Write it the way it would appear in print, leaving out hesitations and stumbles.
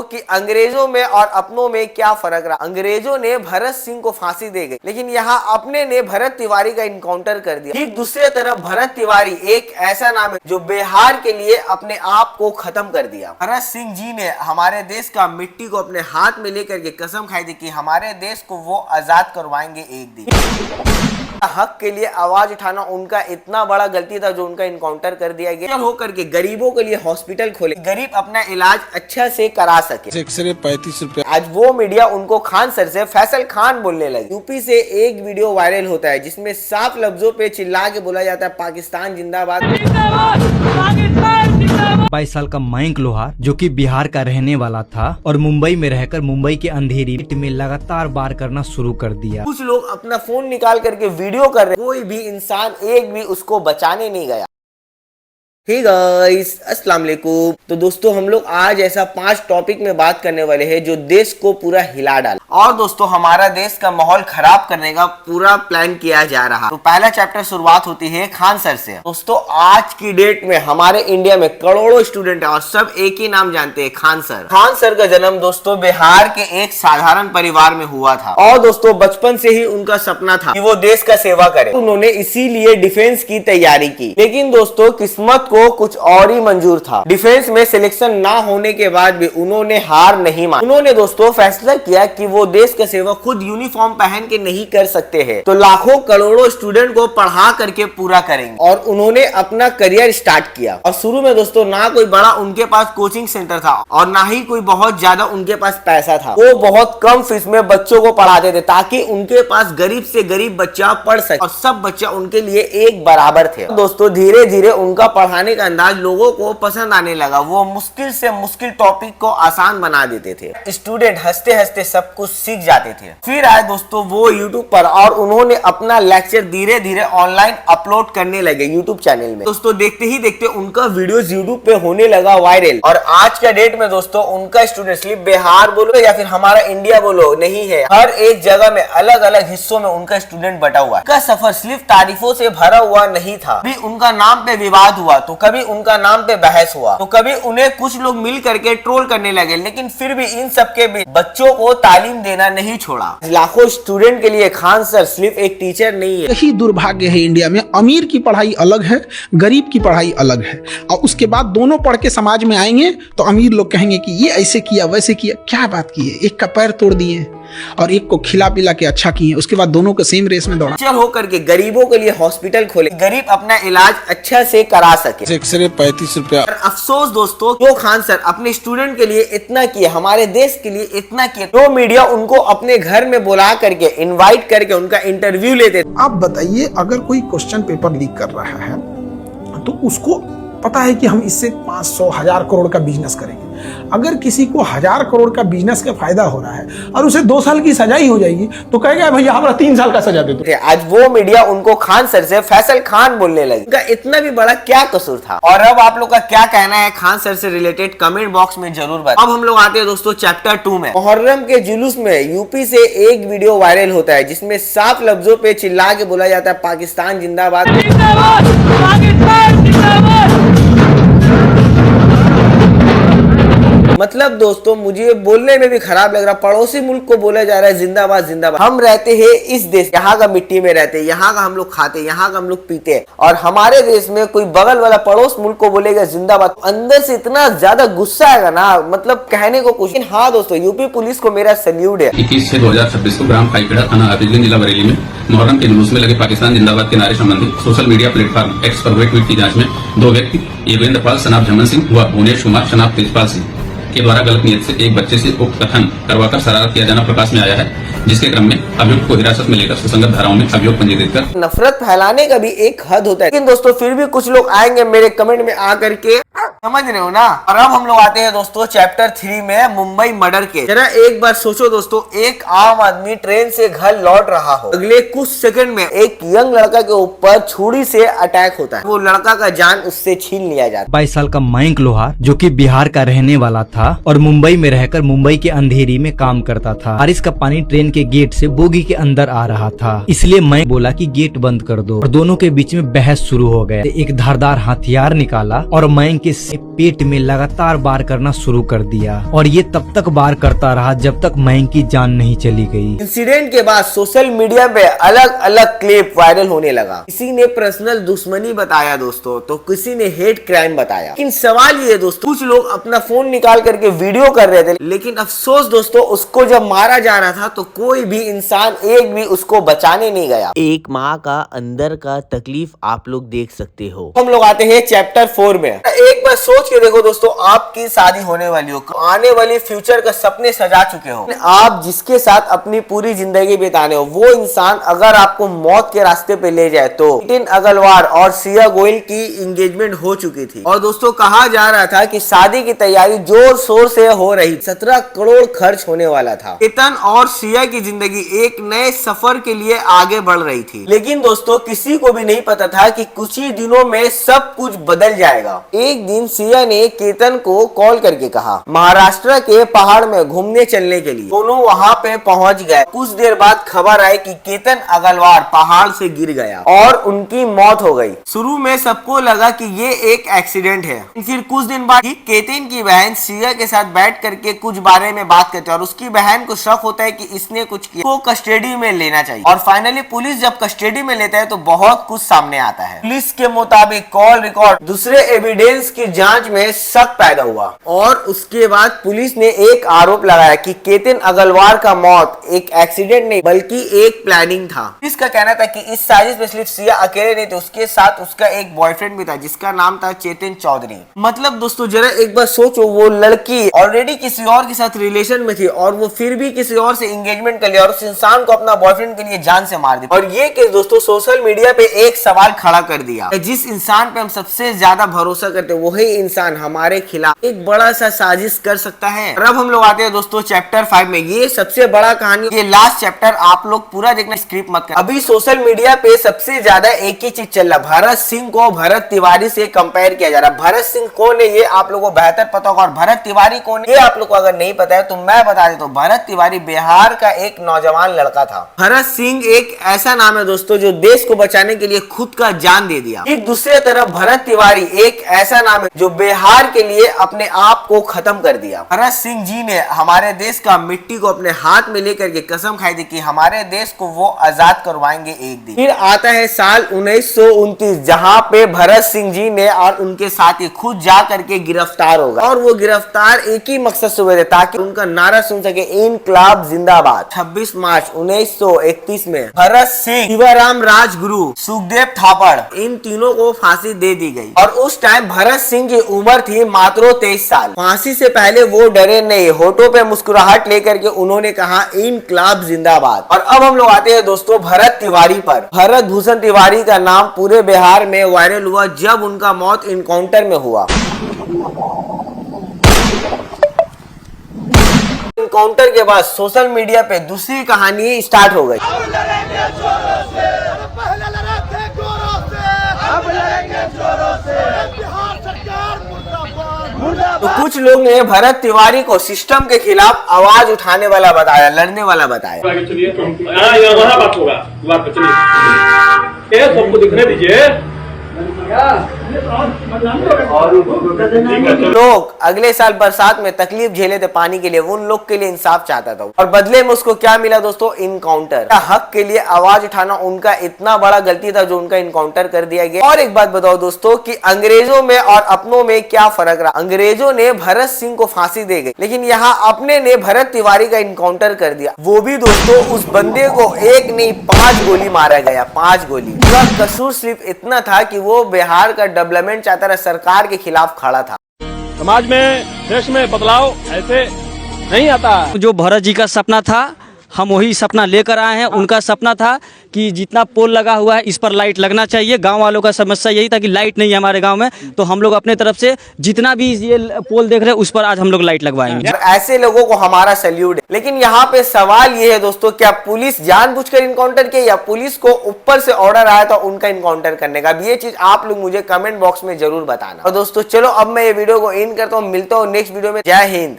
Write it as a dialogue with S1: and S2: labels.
S1: कि अंग्रेजों में और अपनों में क्या फर्क रहा। अंग्रेजों ने भरत सिंह को फांसी दे गई, लेकिन यहाँ अपने ने भरत तिवारी का इनकाउंटर कर दिया। ठीक दूसरी तरफ भरत तिवारी एक ऐसा नाम है जो बिहार के लिए अपने आप को खत्म कर दिया। भरत सिंह जी ने हमारे देश का मिट्टी को अपने हाथ में लेकर के कसम खाई थी कि हमारे देश को वो आजाद करवाएंगे एक दिन। हक के लिए आवाज उठाना उनका इतना बड़ा गलती था जो उनका इनकाउंटर कर दिया गया। होकर के गरीबों के लिए हॉस्पिटल खोले, गरीब अपना इलाज अच्छा से करा सके।
S2: एक्सरे 35 रुपए।
S1: आज वो मीडिया उनको खान सर से फैसल खान बोलने लगे। यूपी से एक वीडियो वायरल होता है जिसमें साफ लफ्जों पे चिल्ला के बोला जाता है पाकिस्तान जिंदाबाद।
S3: 22 साल का मयंक लोहार जो कि बिहार का रहने वाला था और मुंबई में रहकर मुंबई के अंधेरी में लगातार वार करना शुरू कर दिया।
S1: कुछ लोग अपना फोन निकाल करके वीडियो कर रहे, कोई भी इंसान एक भी उसको बचाने नहीं गया। हे गाइस, अस्सलाम वालेकुम। तो दोस्तों हम लोग आज ऐसा 5 टॉपिक में बात करने वाले हैं जो देश को पूरा हिला डाला और दोस्तों हमारा देश का माहौल खराब करने का पूरा प्लान किया जा रहा। तो पहला चैप्टर शुरुआत होती है खान सर से। दोस्तों आज की डेट में हमारे इंडिया में करोड़ों स्टूडेंट है और सब एक ही नाम जानते हैं, खान सर। खान सर का जन्म दोस्तों बिहार के एक साधारण परिवार में हुआ था और दोस्तों बचपन से ही उनका सपना था कि वो देश का सेवा करे। उन्होंने इसीलिए डिफेंस की तैयारी की, लेकिन दोस्तों किस्मत को कुछ और ही मंजूर था। डिफेंस में सिलेक्शन ना होने के बाद भी उन्होंने हार नहीं मानी। उन्होंने दोस्तों फैसला किया कि वो देश का सेवा खुद यूनिफॉर्म पहन के नहीं कर सकते हैं, तो लाखों करोड़ों स्टूडेंट को पढ़ा करके पूरा करेंगे। और उन्होंने अपना करियर स्टार्ट किया। और शुरू में दोस्तों ना कोई बड़ा उनके पास कोचिंग सेंटर था और ना ही कोई बहुत ज्यादा उनके पास पैसा था। वो बहुत कम फीस में बच्चों को पढ़ाते थे ताकि उनके पास गरीब से गरीब बच्चा पढ़ सके और सब बच्चा उनके लिए एक बराबर थे। दोस्तों धीरे धीरे उनका पढ़ाने का अंदाज लोगों को पसंद आने लगा। वो मुश्किल से मुश्किल टॉपिक को आसान बना देते थे। स्टूडेंट हंसते हंसते सब कुछ सीख जाते थे। फिर आए दोस्तों वो यूट्यूब पर और उन्होंने अपना लेक्चर धीरे धीरे ऑनलाइन अपलोड करने लगे यूट्यूब चैनल में। दोस्तों देखते ही देखते उनका वीडियोस यूट्यूब पे होने लगा वायरल। और आज का डेट में दोस्तों उनका स्टूडेंट सिर्फ बिहार बोलो या फिर हमारा इंडिया बोलो नहीं है, हर एक जगह में अलग अलग हिस्सों में उनका स्टूडेंट बटा हुआ है। उनका सफर सिर्फ तारीफों से भरा हुआ नहीं था। भी उनका नाम पे विवाद हुआ, तो कभी उनका नाम पे बहस हुआ, तो कभी उन्हें कुछ लोग मिल करके ट्रोल करने लगे, लेकिन फिर भी इन सब के बीच बच्चों को तालीम देना नहीं छोड़ा। लाखों स्टूडेंट के लिए खान सर सिर्फ एक टीचर नहीं है।
S2: यही दुर्भाग्य है इंडिया में, अमीर की पढ़ाई अलग है, गरीब की पढ़ाई अलग है। और उसके बाद दोनों पढ़ के समाज में आएंगे तो अमीर लोग कहेंगे कि ये ऐसे किया वैसे किया। क्या बात की है, एक का पैर तोड़ दिए और एक को खिला पिला के अच्छा किए, उसके बाद दोनों को सेम रेस में दौड़ा।
S1: चल होकर के गरीबों के लिए हॉस्पिटल खोले, गरीब अपना इलाज अच्छा से करा सके।
S2: एक्सरे 35 रुपया।
S1: अफसोस दोस्तों जो खान सर अपने स्टूडेंट के लिए इतना किए, हमारे देश के लिए इतना किए, तो मीडिया उनको अपने घर में बुला करके इनवाइट करके उनका इंटरव्यू लेते।
S2: आप बताइए, अगर कोई क्वेश्चन पेपर लीक कर रहा है तो उसको पता है कि हम इससे 500 1000 करोड़ का बिजनेस करेंगे। अगर किसी को 1000 करोड़ का बिजनेस का फायदा हो रहा है और उसे 2 साल की सजा ही हो जाएगी तो कहेगा भैया हमारा 3 साल का सजा दे दो।
S1: आज वो मीडिया उनको खान सर से फैसल खान बोलने लगी। उनका इतना भी बड़ा क्या कसूर था? और अब आप लोग का क्या कहना है खान सर से रिलेटेड कमेंट बॉक्स में जरूर बताएं। अब हम लोग आते हैं दोस्तों चैप्टर 2 में। मुहर्रम के जुलूस में यूपी से एक वीडियो वायरल होता है जिसमें साफ लफ्जों पे चिल्ला के बोला जाता है पाकिस्तान जिंदाबाद। मतलब दोस्तों मुझे बोलने में भी खराब लग रहा, पड़ोसी मुल्क को बोला जा रहा है जिंदाबाद जिंदाबाद। हम रहते हैं इस देश, यहाँ का मिट्टी में रहते हैं, यहाँ का हम लोग खाते, यहाँ का हम लोग पीते हैं, और हमारे देश में कोई बगल वाला पड़ोस मुल्क को बोलेगा जिंदाबाद। अंदर से इतना ज्यादा गुस्सा आएगा ना, मतलब कहने को कुछ। हाँ दोस्तों यूपी पुलिस को मेरा सल्यूट है।
S4: 21/6/2026 को ग्राम खाईखेड़ा थाना आतिशगंज जिला बरेली में मुहर्रम के जुलूस में लगे पाकिस्तान जिंदाबाद के नारे संबंधी सोशल मीडिया प्लेटफॉर्म एक्स पर हुए ट्वीट की जांच में 2 व्यक्ति योगेंद्र पाल सनाब झमन सिंह व भुवनेश कुमार सनाब तेजपाल सिंह के द्वारा गलत नियत से एक बच्चे से उक्त कथन करवाकर शरारत किया जाना प्रकाश में आया है, जिसके क्रम में अभियुक्त को हिरासत में लेकर सुसंगत धाराओं में अभियोग पंजीकृत कर।
S1: नफरत फैलाने का भी एक हद होता है, लेकिन दोस्तों फिर भी कुछ लोग आएंगे मेरे कमेंट में आकर के, समझ रहे हो ना। और अब हम लोग आते हैं दोस्तों चैप्टर 3 में, मुंबई मर्डर केस। जरा एक बार सोचो दोस्तों, एक आम आदमी ट्रेन से घर लौट रहा हो, अगले कुछ सेकंड में एक यंग लड़का के ऊपर छुरी से अटैक होता है, वो लड़का का जान उससे छीन लिया जाता है।
S3: 22 साल का मयंक लोहार जो कि बिहार का रहने वाला था था और मुंबई में रहकर मुंबई के अंधेरी में काम करता था। बारिश का पानी ट्रेन के गेट से बोगी के अंदर आ रहा था, इसलिए मैं बोला कि गेट बंद कर दो और दोनों के बीच में बहस शुरू हो गया। एक धारदार हथियार निकाला और मैं के पेट में लगातार वार करना शुरू कर दिया और ये तब तक वार करता रहा जब तक मैं की जान नहीं चली गई।
S1: इंसिडेंट के बाद सोशल मीडिया पे अलग अलग क्लिप वायरल होने लगा। किसी ने पर्सनल दुश्मनी बताया दोस्तों, तो किसी ने हेट क्राइम बताया। लेकिन सवाल ये दोस्तों, कुछ लोग अपना फोन निकाल करके वीडियो कर रहे थे, लेकिन अफसोस दोस्तों उसको जब मारा जा रहा था तो कोई भी इंसान एक भी उसको बचाने नहीं गया।
S5: एक माँ का अंदर का तकलीफ आप लोग देख सकते हो।
S1: हम लोग आते हैं चैप्टर 4 में। एक बार सोच के देखो दोस्तों, आपकी शादी होने वाली हो, आने वाली फ्यूचर का सपने सजा चुके हो, आप जिसके साथ अपनी पूरी जिंदगी बिताने हो, वो इंसान अगर आपको मौत के रास्ते पे ले जाए तो नितिन अग्रवाल और सिया गोयल की एंगेजमेंट हो चुकी थी और दोस्तों कहा जा रहा था कि शादी की तैयारी जोर शोर से हो रही। 17 करोड़ खर्च होने वाला था। नितिन और सिया की जिंदगी एक नए सफर के लिए आगे बढ़ रही थी, लेकिन दोस्तों किसी को भी नहीं पता था कि कुछ ही दिनों में सब कुछ बदल जाएगा। एक दिन सिया ने केतन को कॉल करके कहा महाराष्ट्र के पहाड़ में घूमने चलने के लिए। दोनों वहां पे पहुंच गए। कुछ देर बाद खबर आई कि केतन अग्रवाल पहाड़ से गिर गया और उनकी मौत हो गई। शुरू में सबको लगा कि ये एक एक्सीडेंट है। फिर कुछ दिन बाद केतन की बहन सिया के साथ बैठ करके कुछ बारे में बात करते हैं और उसकी बहन को शक होता है कि इसने कुछ किया, को कस्टडी में लेना चाहिए। और फाइनली पुलिस जब कस्टडी में लेता है तो बहुत कुछ सामने आता है। पुलिस के मुताबिक कॉल रिकॉर्ड, दूसरे एविडेंस की जांच में शक पैदा हुआ और उसके बाद पुलिस ने एक आरोप लगाया कि केतन अग्रवाल का मौत एक एक्सीडेंट नहीं बल्कि एक प्लानिंग था। इसका कहना था कि इस साजिश में सिर्फ सिया अकेले नहीं थे, उसके साथ उसका एक बॉयफ्रेंड भी था जिसका नाम था चेतन चौधरी। मतलब दोस्तों जरा एक बार सोचो, वो लड़की ऑलरेडी किसी और के साथ रिलेशन में थी और वो फिर भी किसी और से एंगेजमेंट कर लिया और उस इंसान को अपना बॉयफ्रेंड के लिए जान से मार दी। और ये केस दोस्तों सोशल मीडिया पे एक सवाल खड़ा कर दिया, जिस इंसान पे हम सबसे ज्यादा भरोसा करते हैं वही इंसान हमारे खिलाफ एक बड़ा सा साजिश कर सकता है। और अब हम लोग आते हैं दोस्तों चैप्टर 5 में। ये सबसे बड़ा कहानी, ये लास्ट चैप्टर आप लोग पूरा देखना, स्क्रिप्ट मत कर। अभी सोशल मीडिया पे सबसे ज्यादा एक ही चीज चल रहा, भरत सिंह को भरत तिवारी से कंपेयर किया जा रहा है। भरत सिंह कौन है ये आप लोगों को बेहतर पता होगा और भरत तिवारी कौन है ये आप लोग को अगर नहीं पता है तो मैं बता देता हूँ। भरत तिवारी बिहार का एक नौजवान लड़का था। भरत सिंह एक ऐसा नाम है दोस्तों जो देश को बचाने के लिए खुद का जान दे दिया। एक दूसरे तरफ भरत तिवारी एक ऐसा नाम है जो बिहार के लिए अपने आप को खत्म कर दिया। भरत सिंह जी ने हमारे देश का मिट्टी को अपने हाथ में लेकर के कसम खाई थी कि हमारे देश को वो आजाद करवाएंगे एक दिन। फिर आता है साल 1929 जहां पे भरत सिंह जी ने और उनके साथी खुद जा करके गिरफ्तार हो गए और वो गिरफ्तार एक ही मकसद से हुए थे ताकि उनका नारा सुन सके, इनकलाब जिंदाबाद। 26 मार्च 1931 में भरत सिंह, शिवराम राजगुरु, सुखदेव थापड़ इन तीनों को फांसी दे दी गई और उस टाइम भरत सिंह की उम्र थी मात्र 23 साल। फांसी से पहले वो डरे नहीं, होठों पे मुस्कुराहट लेकर के उन्होंने कहा इनकलाब जिंदाबाद। और अब हम लोग आते हैं दोस्तों भरत तिवारी पर। भरत भूषण तिवारी का नाम पूरे बिहार में वायरल हुआ जब उनका मौत इनकाउंटर में हुआ। इनकाउंटर के बाद सोशल मीडिया पे दूसरी कहानी स्टार्ट हो गई। तो कुछ लोग ने भरत तिवारी को सिस्टम के खिलाफ आवाज उठाने वाला बताया, लड़ने वाला बताया।
S6: वहाँ बात होगा, बात पे चलिए, सबको दिखने दीजिए।
S1: लोग अगले साल बरसात में तकलीफ झेले थे पानी के लिए, उन लोग के लिए इंसाफ चाहता था और बदले में उसको क्या मिला दोस्तों, इनकाउंटर। हक के लिए आवाज उठाना उनका इतना बड़ा गलती था जो उनका इनकाउंटर कर दिया गया। और एक बात बताओ दोस्तों कि अंग्रेजों में और अपनों में क्या फर्क रहा। अंग्रेजों ने भरत सिंह को फांसी दे गई, लेकिन यहाँ अपने ने भरत तिवारी का इनकाउंटर कर दिया। वो भी दोस्तों उस बंदे को एक नहीं 5 गोली मारा गया, 5 गोली। उसका कसूर सिर्फ इतना था कि वो बिहार का डेवलपमेंट चाहता था, सरकार के खिलाफ खड़ा था।
S6: समाज में, देश में बदलाव ऐसे नहीं आता।
S7: जो भरत जी का सपना था हम वही सपना लेकर आए हैं। उनका सपना था कि जितना पोल लगा हुआ है इस पर लाइट लगना चाहिए। गांव वालों का समस्या यही था कि लाइट नहीं है हमारे गांव में, तो हम लोग अपने तरफ से जितना भी ये पोल देख रहे हैं उस पर आज हम लोग लाइट लगवाएंगे।
S1: ऐसे लोगों को हमारा सैल्यूट है। लेकिन यहाँ पे सवाल ये है दोस्तों, क्या पुलिस जानबूझकर इनकाउंटर किया या पुलिस को ऊपर से ऑर्डर आया था उनका इनकाउंटर करने का? ये चीज आप लोग मुझे कमेंट बॉक्स में जरूर बताना। और दोस्तों चलो अब मैं ये वीडियो को इन करता हूँ, मिलता हूँ नेक्स्ट वीडियो में। जय हिंद।